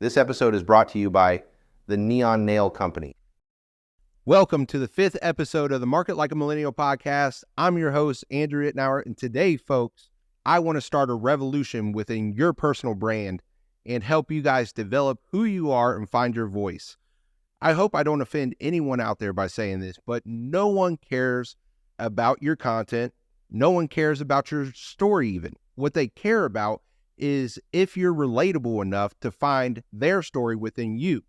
This episode is brought to you by the Neon Nail Company. Welcome to the 5th episode of the Market Like a Millennial Podcast. I'm your host, Andrew Itnyre, and today, folks, I want to start a revolution within your personal brand and help you guys develop who you are and find your voice. I hope I don't offend anyone out there by saying this, but no one cares about your content. No one cares about your story even. What they care about is if you're relatable enough to find their story within you.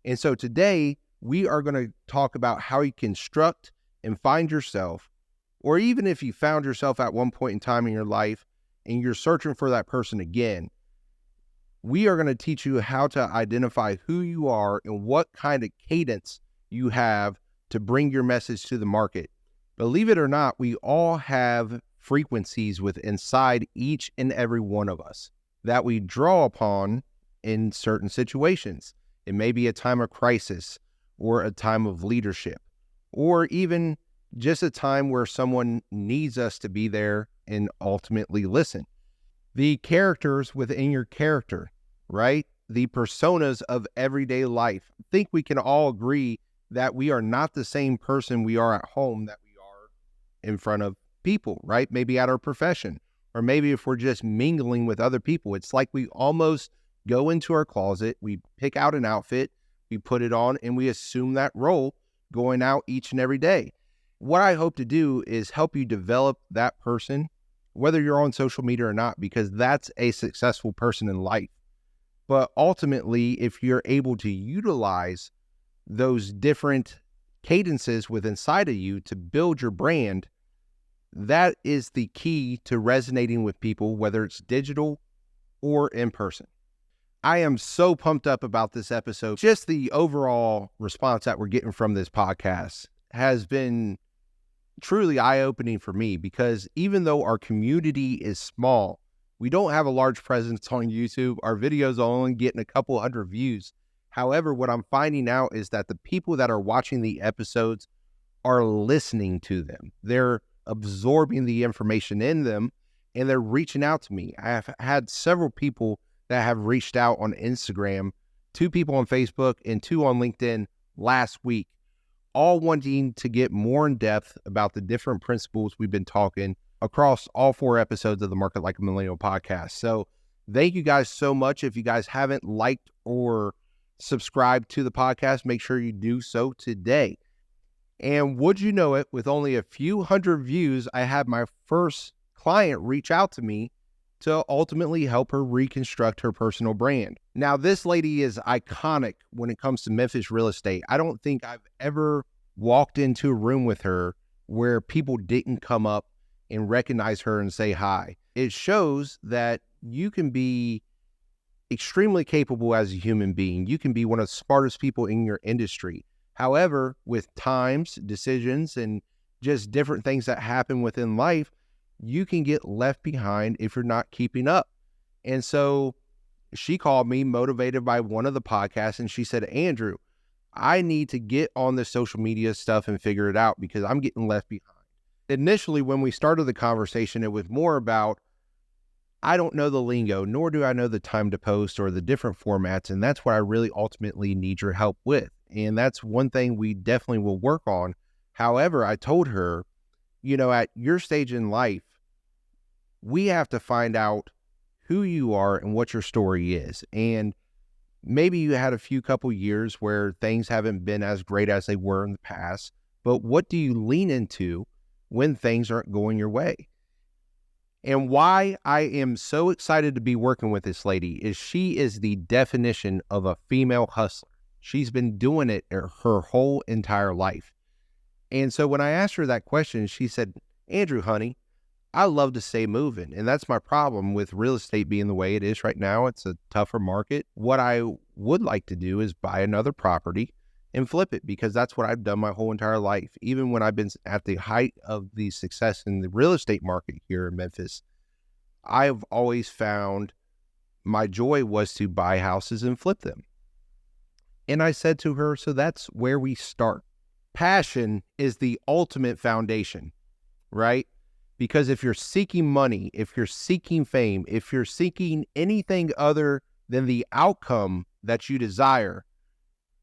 And so today we are going to talk about how you construct and find yourself, or even if you found yourself at one point in time in your life and you're searching for that person again, we are going to teach you how to identify who you are and what kind of cadence you have to bring your message to the market. Believe it or not, we all have frequencies within inside each and every one of us that we draw upon in certain situations. It may be a time of crisis or a time of leadership, or even just a time where someone needs us to be there and ultimately listen. The characters within your character, right? The personas of everyday life. I think we can all agree that we are not the same person we are at home that we are in front of people, right? Maybe at our profession, or maybe if we're just mingling with other people. It's like we almost go into our closet, we pick out an outfit, we put it on, and we assume that role going out each and every day. What I hope to do is help you develop that person, whether you're on social media or not, because that's a successful person in life. But ultimately, if you're able to utilize those different cadences within inside of you to build your brand, that is the key to resonating with people, whether it's digital or in person. I am so pumped up about this episode. Just the overall response that we're getting from this podcast has been truly eye-opening for me, because even though our community is small, we don't have a large presence on YouTube. Our videos are only getting a couple hundred views. However, what I'm finding out is that the people that are watching the episodes are listening to them. They're absorbing the information in them, and they're reaching out to me. I have had several people that have reached out on Instagram, 2 people on Facebook, and 2 on LinkedIn last week, all wanting to get more in depth about the different principles we've been talking across all 4 episodes of the Market Like a Millennial podcast. So thank you guys so much. If you guys haven't liked or subscribed to the podcast, make sure you do so today. And would you know it, with only a few hundred views, I had my first client reach out to me to ultimately help her reconstruct her personal brand. Now, this lady is iconic when it comes to Memphis real estate. I don't think I've ever walked into a room with her where people didn't come up and recognize her and say hi. It shows that you can be extremely capable as a human being. You can be one of the smartest people in your industry. However, with times, decisions, and just different things that happen within life, you can get left behind if you're not keeping up. And so she called me motivated by one of the podcasts, and she said, Andrew, I need to get on the social media stuff and figure it out because I'm getting left behind. Initially, when we started the conversation, it was more about, I don't know the lingo, nor do I know the time to post or the different formats. And that's what I really ultimately need your help with. And that's one thing we definitely will work on. However, I told her, at your stage in life, we have to find out who you are and what your story is. And maybe you had a few couple years where things haven't been as great as they were in the past, but what do you lean into when things aren't going your way? And why I am so excited to be working with this lady is she is the definition of a female hustler. She's been doing it her whole entire life. And so when I asked her that question, she said, Andrew, honey, I love to stay moving. And that's my problem with real estate being the way it is right now. It's a tougher market. What I would like to do is buy another property and flip it, because that's what I've done my whole entire life. Even when I've been at the height of the success in the real estate market here in Memphis, I've always found my joy was to buy houses and flip them. And I said to her, so that's where we start. Passion is the ultimate foundation, right? Because if you're seeking money, if you're seeking fame, if you're seeking anything other then the outcome that you desire,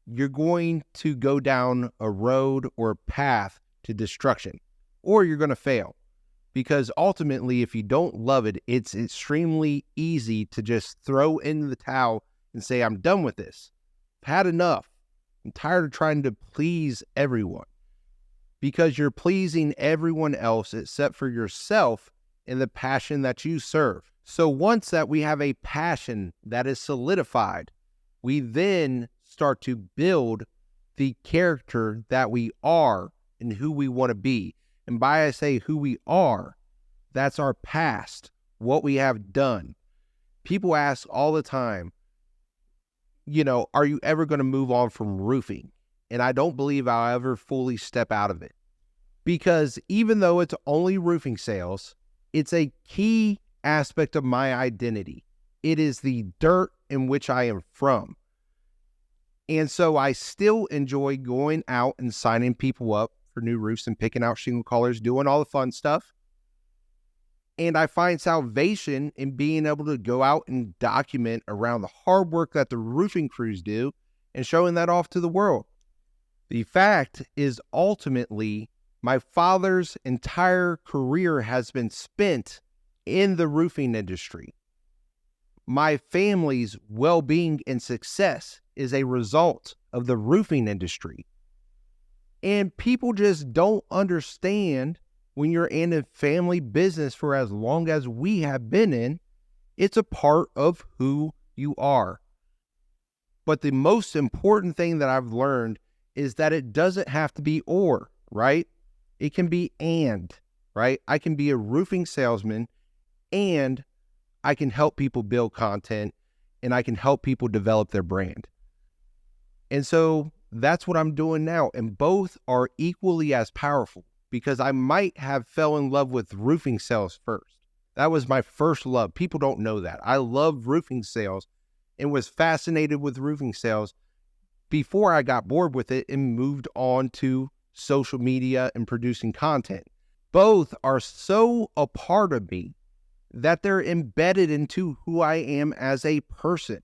you're going to go down a road or path to destruction, or you're going to fail. Because ultimately, if you don't love it, it's extremely easy to just throw in the towel and say, I'm done with this. I've had enough. I'm tired of trying to please everyone. Because you're pleasing everyone else except for yourself and the passion that you serve. So once that we have a passion that is solidified, we then start to build the character that we are and who we want to be. And by I say who we are, that's our past, what we have done. People ask all the time, are you ever going to move on from roofing? And I don't believe I'll ever fully step out of it. Because even though it's only roofing sales, it's a key aspect of my identity. It is the dirt in which I am from. And so I still enjoy going out and signing people up for new roofs and picking out shingle colors, doing all the fun stuff. And I find salvation in being able to go out and document around the hard work that the roofing crews do and showing that off to the world. The fact is, ultimately, my father's entire career has been spent in the roofing industry. My family's well-being and success is a result of the roofing industry. And people just don't understand when you're in a family business for as long as we have been in, it's a part of who you are. But the most important thing that I've learned is that it doesn't have to be or, right? It can be and, right? I can be a roofing salesman and I can help people build content and I can help people develop their brand. And so that's what I'm doing now. And both are equally as powerful because I might have fell in love with roofing sales first. That was my first love. People don't know that. I love roofing sales and was fascinated with roofing sales before I got bored with it and moved on to social media and producing content. Both are so a part of me that they're embedded into who I am as a person.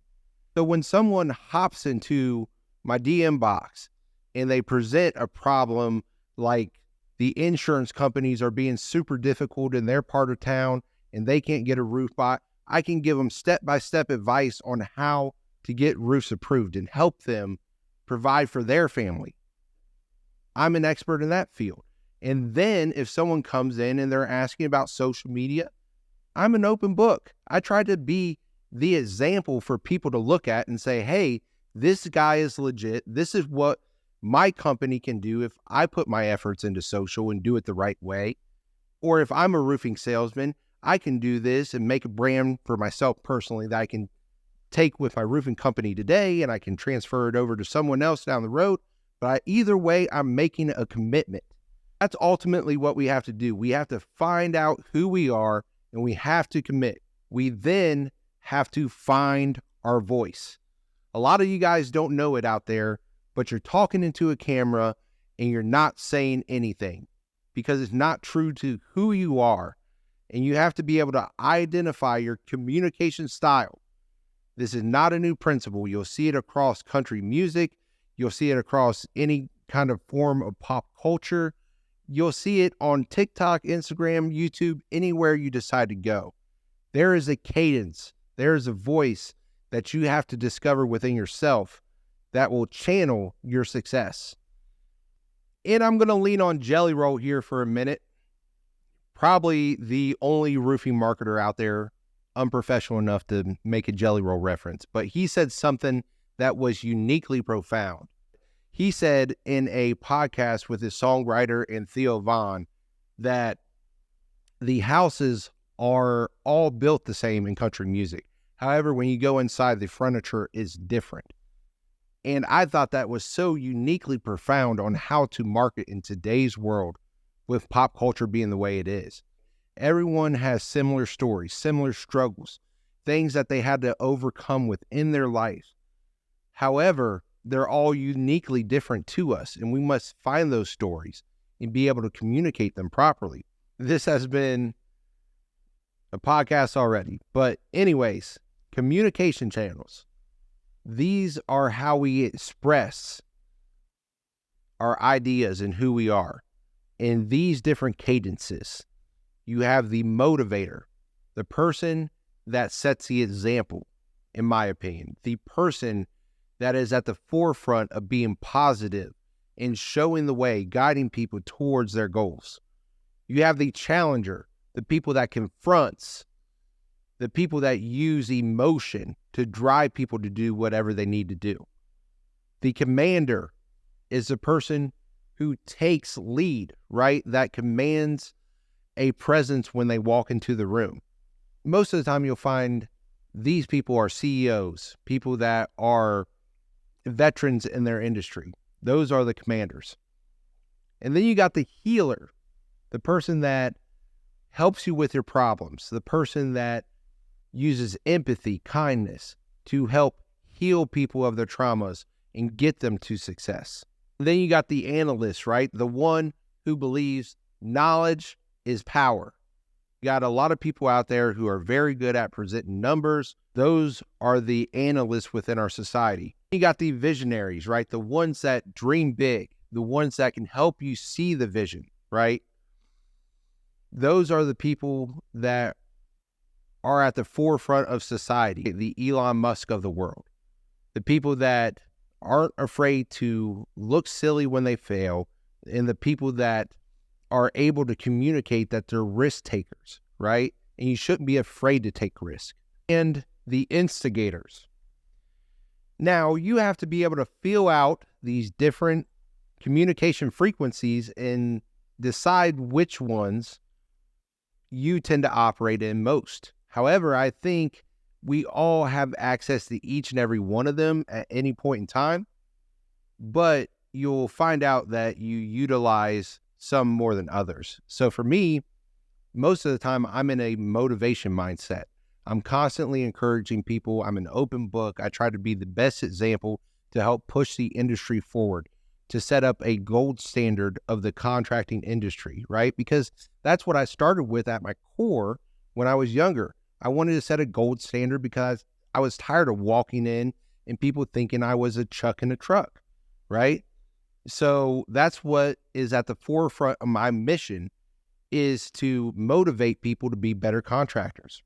So when someone hops into my DM box and they present a problem like the insurance companies are being super difficult in their part of town and they can't get a roof bought, I can give them step-by-step advice on how to get roofs approved and help them provide for their family. I'm an expert in that field. And then if someone comes in and they're asking about social media, I'm an open book. I try to be the example for people to look at and say, hey, this guy is legit. This is what my company can do if I put my efforts into social and do it the right way. Or if I'm a roofing salesman, I can do this and make a brand for myself personally that I can take with my roofing company today and I can transfer it over to someone else down the road. But either way, I'm making a commitment. That's ultimately what we have to do. We have to find out who we are and we have to commit. We then have to find our voice. A lot of you guys don't know it out there, but you're talking into a camera and you're not saying anything because it's not true to who you are. And you have to be able to identify your communication style. This is not a new principle. You'll see it across country music. You'll see it across any kind of form of pop culture. You'll see it on TikTok, Instagram, YouTube, anywhere you decide to go. There is a cadence. There is a voice that you have to discover within yourself that will channel your success. And I'm going to lean on Jelly Roll here for a minute. Probably the only roofing marketer out there unprofessional enough to make a Jelly Roll reference. But he said something that was uniquely profound. He said in a podcast with his songwriter and Theo Von that the houses are all built the same in country music. However, when you go inside, the furniture is different. And I thought that was so uniquely profound on how to market in today's world with pop culture being the way it is. Everyone has similar stories, similar struggles, things that they had to overcome within their life. However, they're all uniquely different to us, and we must find those stories and be able to communicate them properly. This has been a podcast already, but anyways, Communication channels. These are how we express our ideas and who we are in these different cadences. You have the motivator, the person that sets the example, in my opinion, the person that is at the forefront of being positive and showing the way, guiding people towards their goals. You have the challenger, the people that confronts, the people that use emotion to drive people to do whatever they need to do. The commander is the person who takes lead, right? That commands a presence when they walk into the room. Most of the time you'll find these people are CEOs, people that are veterans in their industry. Those are the commanders. And then you got the healer, the person that helps you with your problems, the person that uses empathy, kindness to help heal people of their traumas and get them to success. And then you got the analyst, right? The one who believes knowledge is power. You got a lot of people out there who are very good at presenting numbers. Those are the analysts within our society. You got the visionaries, right? The ones that dream big, the ones that can help you see the vision, right? Those are the people that are at the forefront of society, the Elon Musk of the world, the people that aren't afraid to look silly when they fail, and the people that are able to communicate that they're risk takers, right? And you shouldn't be afraid to take risk. And the instigators. Now, you have to be able to feel out these different communication frequencies and decide which ones you tend to operate in most. However, I think we all have access to each and every one of them at any point in time, but you'll find out that you utilize some more than others. So for me, most of the time, I'm in a motivation mindset. I'm constantly encouraging people. I'm an open book. I try to be the best example to help push the industry forward, to set up a gold standard of the contracting industry, right? Because that's what I started with at my core when I was younger. I wanted to set a gold standard because I was tired of walking in and people thinking I was a chuck in a truck, right? So that's what is at the forefront of my mission, is to motivate people to be better contractors.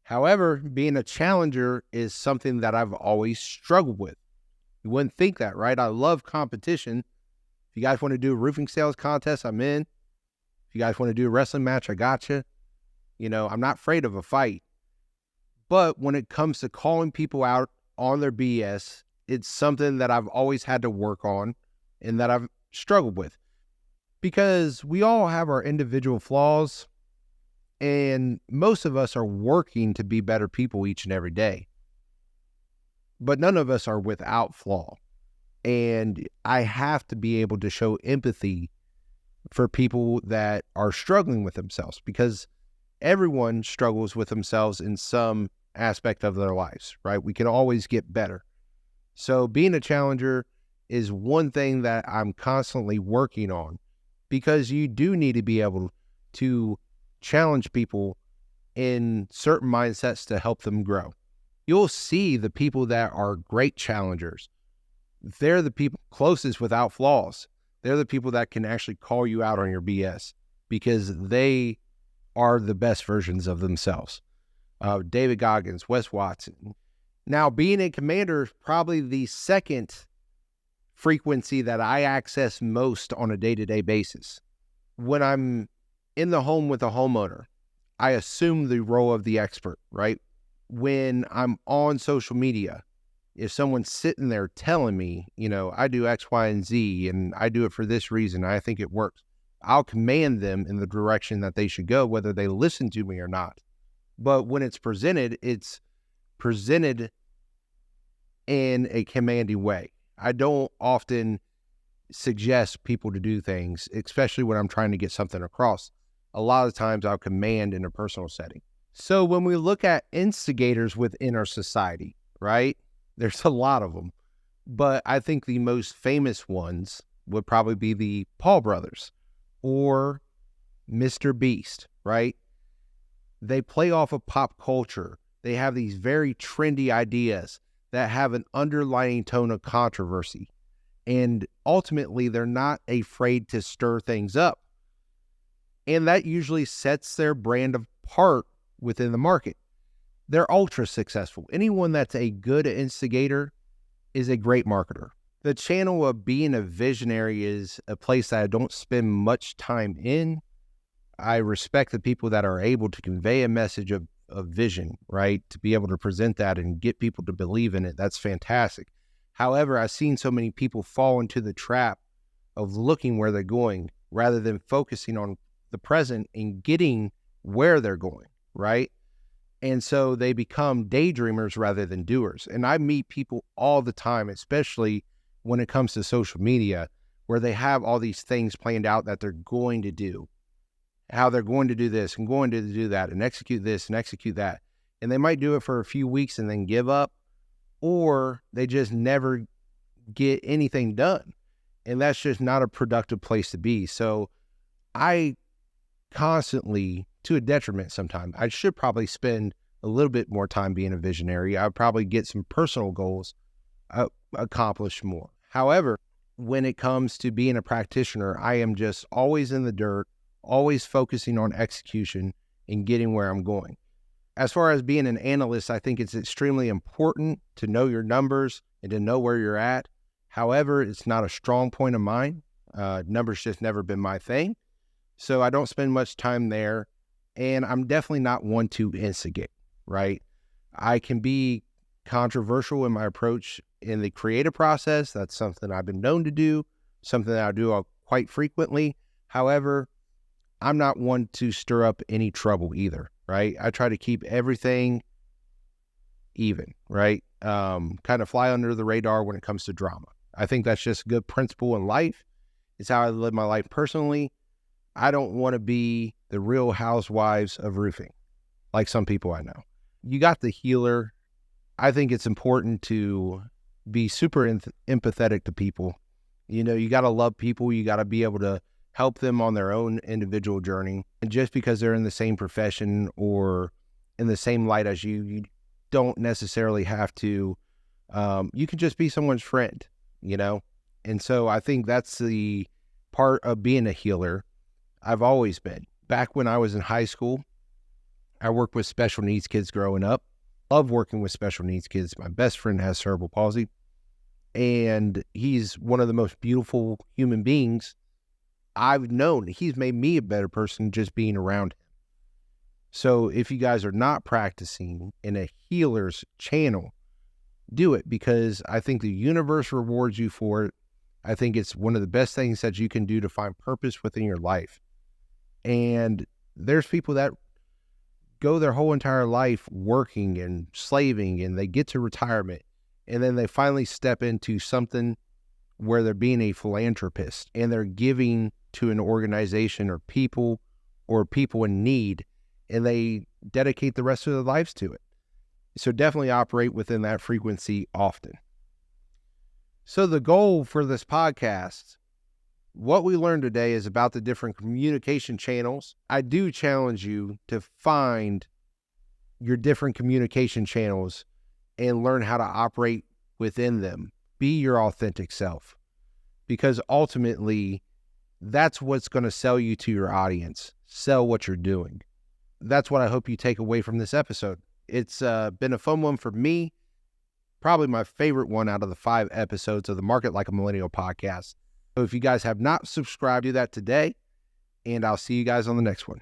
However, being a challenger is something that I've always struggled with. You wouldn't think that, right? I love competition. If you guys want to do a roofing sales contest, I'm in. If you guys want to do a wrestling match, I got you. You know, I'm not afraid of a fight. But when it comes to calling people out on their BS, it's something that I've always had to work on and that I've struggled with. Because we all have our individual flaws, and most of us are working to be better people each and every day. But none of us are without flaw. And I have to be able to show empathy for people that are struggling with themselves, because everyone struggles with themselves in some aspect of their lives, right? We can always get better. So being a challenger is one thing that I'm constantly working on, because you do need to be able to challenge people in certain mindsets to help them grow. You'll see the people that are great challengers. They're the people closest without flaws. They're the people that can actually call you out on your BS because they are the best versions of themselves. David Goggins, Wes Watson. Now, being a commander is probably the second frequency that I access most on a day-to-day basis. When I'm in the home with a homeowner, I assume the role of the expert, right? When I'm on social media, if someone's sitting there telling me, you know, I do X, Y, and Z, and I do it for this reason, I think it works, I'll command them in the direction that they should go, whether they listen to me or not. But when it's presented in a commanding way. I don't often suggest people to do things, especially when I'm trying to get something across. A lot of times I'll command in a personal setting. So when we look at instigators within our society, right, there's a lot of them. But I think the most famous ones would probably be the Paul brothers or Mr. Beast, right? They play off of pop culture They have these very trendy ideas that have an underlying tone of controversy. And ultimately, they're not afraid to stir things up. And that usually sets their brand apart within the market. They're ultra successful. Anyone that's a good instigator is a great marketer. The channel of being a visionary is a place that I don't spend much time in. I respect the people that are able to convey a message of vision, right? To be able to present that and get people to believe in it. That's fantastic. However, I've seen so many people fall into the trap of looking where they're going rather than focusing on the present and getting where they're going, right? And so they become daydreamers rather than doers. And I meet people all the time, especially when it comes to social media, where they have all these things planned out that they're going to do, how they're going to do this and going to do that and execute this and execute that. And they might do it for a few weeks and then give up, or they just never get anything done. And that's just not a productive place to be. So I constantly, to a detriment sometimes, I should probably spend a little bit more time being a visionary. I'd probably get some personal goals accomplished more. However, when it comes to being a practitioner, I am just always in the dirt, always focusing on execution and getting where I'm going. As far as being an analyst, I think it's extremely important to know your numbers and to know where you're at. However, it's not a strong point of mine. Numbers just never been my thing. So I don't spend much time there. And I'm definitely not one to instigate, right? I can be controversial in my approach in the creative process. That's something I've been known to do, something that I do quite frequently. However, I'm not one to stir up any trouble either, right? I try to keep everything even, right? Kind of fly under the radar when it comes to drama. I think that's just a good principle in life. It's how I live my life personally. I don't want to be the Real Housewives of roofing, like some people I know. You got the healer. I think it's important to be super empathetic to people. You know, you got to love people. You got to be able to help them on their own individual journey. And just because they're in the same profession or in the same light as you, you don't necessarily have to, you can just be someone's friend, you know? And so I think that's the part of being a healer. I've always been. Back when I was in high school, I worked with special needs kids growing up. Love working with special needs kids. My best friend has cerebral palsy, and he's one of the most beautiful human beings I've known. He's made me a better person just being around him. So if you guys are not practicing in a healer's channel, do it, because I think the universe rewards you for it. I think it's one of the best things that you can do to find purpose within your life. And there's people that go their whole entire life working and slaving, and they get to retirement, and then they finally step into something where they're being a philanthropist and they're giving to an organization or people in need, and they dedicate the rest of their lives to it. So definitely operate within that frequency often. So the goal for this podcast, what we learned today, is about the different communication channels. I do challenge you to find your different communication channels and learn how to operate within them. Be your authentic self, because ultimately that's what's going to sell you to your audience. Sell what you're doing. That's what I hope you take away from this episode. It's been a fun one for me. Probably my favorite one out of the 5 episodes of the Market Like a Millennial podcast. So if you guys have not subscribed, do that today, and I'll see you guys on the next one.